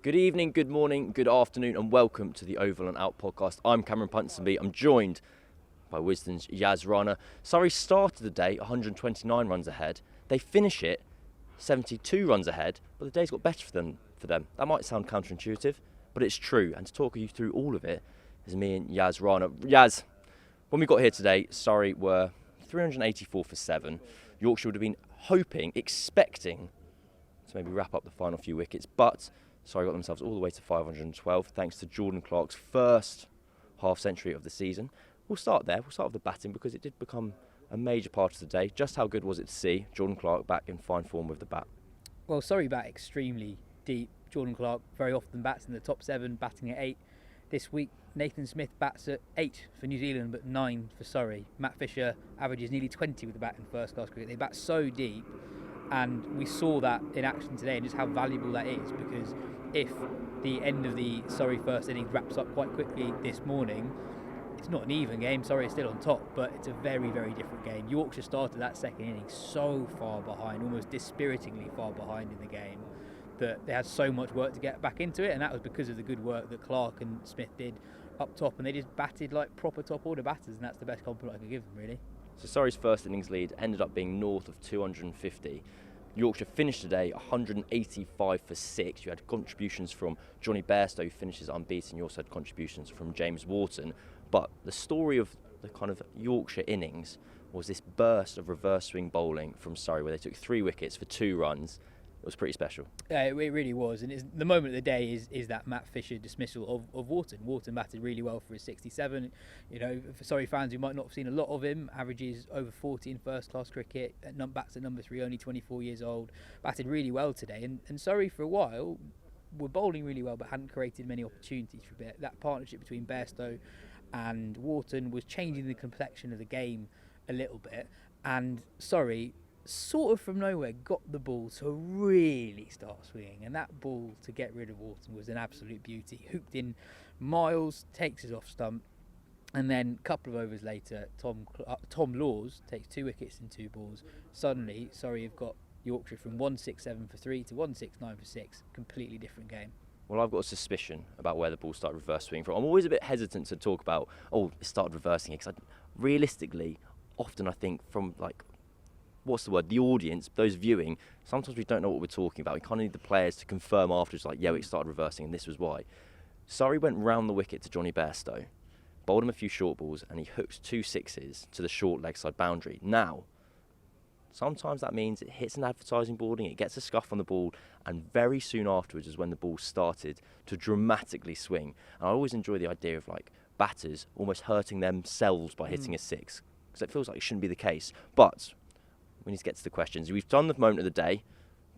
Good evening, good morning, good afternoon, and welcome to the Oval and Out podcast. I'm Cameron Ponsonby. I'm joined by Wisden's Rana. Surrey started the day 129 runs ahead. They finish it 72 runs ahead, but the day's got better for them. That might sound counterintuitive, but it's true. And to talk you through all of it is me and Rana. Yaz, when we got here today, Surrey were 384 for 7. Yorkshire would have been expecting to maybe wrap up the final few wickets, but Surrey got themselves all the way to 512 thanks to Jordan Clark's first half century of the season. We'll start there. We'll start with the batting because it did become a major part of the day. Just how good was it to see Jordan Clark back in fine form with the bat? Well, Surrey bat extremely deep. Jordan Clark very often bats in the top 7, batting at 8. This week, Nathan Smith bats at 8 for New Zealand, but 9 for Surrey. Matt Fisher averages nearly 20 with the bat in first-class cricket. They bat so deep, and we saw that in action today, and just how valuable that is, because if the end of the Surrey first innings wraps up quite quickly this morning, it's not an even game. Surrey is still on top, but it's a very, very different game. Yorkshire started that second inning so far behind, almost dispiritingly far behind in the game, that they had so much work to get back into it, and that was because of the good work that Clark and Smith did up top, and they just batted like proper top order batters, and that's the best compliment I could give them, really. So Surrey's first innings lead ended up being north of 250. Yorkshire finished today 185 for 6. You had contributions from Johnny Bairstow, who finishes unbeaten. You also had contributions from James Wharton. But the story of the kind of Yorkshire innings was this burst of reverse swing bowling from Surrey, where they took 3 wickets for 2 runs. It was pretty special. Yeah, it really was, and the moment of the day is that Matt Fisher dismissal of Wharton. Wharton batted really well for his 67. You know, for Surrey fans who might not have seen a lot of him, averages over 40 in first-class cricket, bats at number 3, only 24 years old, batted really well today. And Surrey, for a while, were bowling really well, but hadn't created many opportunities for a bit. That partnership between Bairstow and Wharton was changing the complexion of the game a little bit, and Surrey sort of from nowhere got the ball to really start swinging, and that ball to get rid of Wharton was an absolute beauty. Hooked in miles, takes his off stump, and then a couple of overs later, Tom Laws takes 2 wickets in 2 balls. Suddenly, Surrey have got Yorkshire from 167 for 3 to 169 for 6. Completely different game. Well, I've got a suspicion about where the ball started reverse swinging from. I'm always a bit hesitant to talk about, it started reversing it, because realistically, often I think from the audience, those viewing, sometimes we don't know what we're talking about. We kind of need the players to confirm afterwards, it started reversing and this was why. Surrey went round the wicket to Johnny Bairstow, bowled him a few short balls, and he hooked 2 sixes to the short leg side boundary. Now, sometimes that means it hits an advertising boarding, it gets a scuff on the ball, and very soon afterwards is when the ball started to dramatically swing. And I always enjoy the idea of batters almost hurting themselves by hitting a 6, because it feels like it shouldn't be the case. But we need to get to the questions. We've done the moment of the day,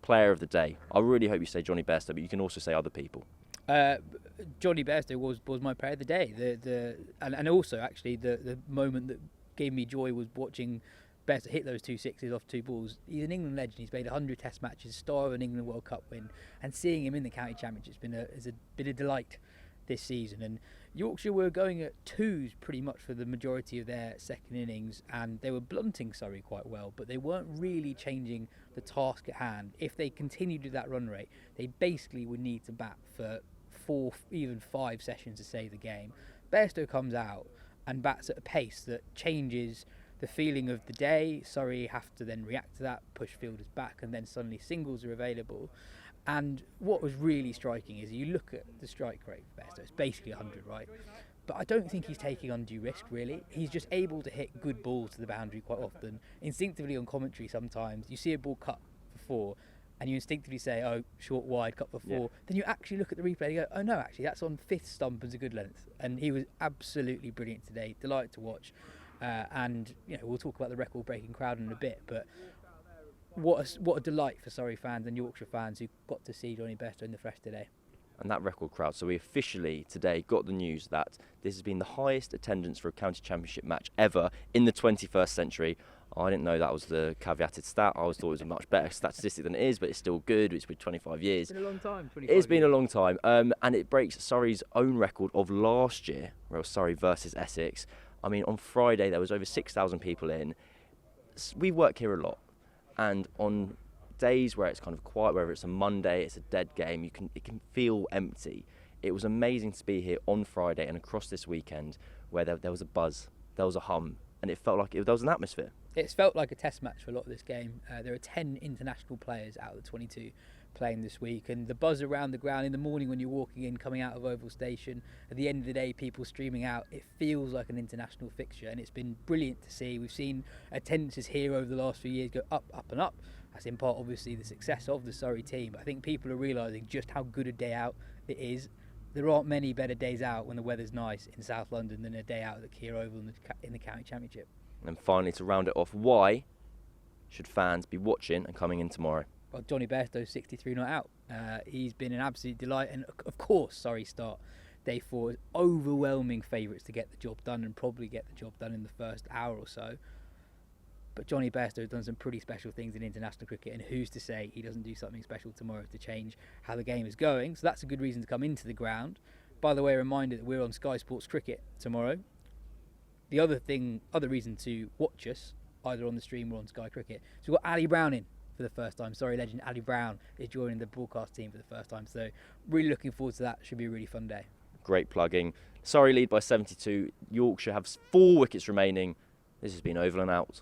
player of the day. I really hope you say Johnny Bairstow, but you can also say other people. Johnny Bairstow was my player of the day. And also actually the moment that gave me joy was watching Bairstow hit those 2 sixes off 2 balls. He's an England legend. He's played 100 Test matches, star of an England World Cup win, and seeing him in the County Championship has been a delight this season. And Yorkshire were going at 2s pretty much for the majority of their second innings, and they were blunting Surrey quite well, but they weren't really changing the task at hand. If they continued at that run rate, they basically would need to bat for 4, even 5 sessions to save the game. Bairstow comes out and bats at a pace that changes the feeling of the day. Surrey have to then react to that, push fielders back, and then suddenly singles are available. And what was really striking is you look at the strike rate for Bairstow, it's basically 100, right? But I don't think he's taking undue risk, really. He's just able to hit good balls to the boundary quite often. Instinctively on commentary sometimes, you see a ball cut for 4, and you instinctively say, short, wide, cut for 4. Yeah. Then you actually look at the replay and you go, no, actually, that's on 5th stump as a good length. And he was absolutely brilliant today. Delight to watch. And we'll talk about the record-breaking crowd in a bit, but what a delight for Surrey fans and Yorkshire fans who got to see Johnny Bairstow in the flesh today. And that record crowd. So we officially today got the news that this has been the highest attendance for a county championship match ever in the 21st century. I didn't know that was the caveated stat. I always thought it was a much better statistic than it is, but it's still good. It's been 25 years. It's been a long time. It's been a long time. And it breaks Surrey's own record of last year, where it was Surrey versus Essex. I mean, on Friday, there was over 6,000 people in. We work here a lot. And on days where it's kind of quiet, whether it's a Monday, it's a dead game, it can feel empty. It was amazing to be here on Friday and across this weekend where there was a buzz, there was a hum, and it felt like there was an atmosphere. It's felt like a test match for a lot of this game. There are 10 international players out of the 22 playing this week, and the buzz around the ground in the morning when you're walking in, coming out of Oval Station, at the end of the day, people streaming out, it feels like an international fixture, and it's been brilliant to see. We've seen attendances here over the last few years go up, up and up. That's in part obviously the success of the Surrey team, but I think people are realising just how good a day out it is. There aren't many better days out when the weather's nice in South London than a day out at the Kia Oval in the County Championship. And finally, to round it off, why should fans be watching and coming in tomorrow? Well, Johnny Bairstow's 63 not out. He's been an absolute delight, and of course, Surrey start day 4 is overwhelming favourites to get the job done and probably get the job done in the first hour or so. But Johnny Bairstow has done some pretty special things in international cricket, and who's to say he doesn't do something special tomorrow to change how the game is going. So that's a good reason to come into the ground. By the way, a reminder that we're on Sky Sports Cricket tomorrow. The other reason to watch us, either on the stream or on Sky Cricket, so we've got Ali Brown in for the first time. Surrey legend Ali Brown is joining the broadcast team for the first time, so really looking forward to that. Should be a really fun day. Great plugging. Surrey lead by 72. Yorkshire have 4 wickets remaining. This has been Oval and Out.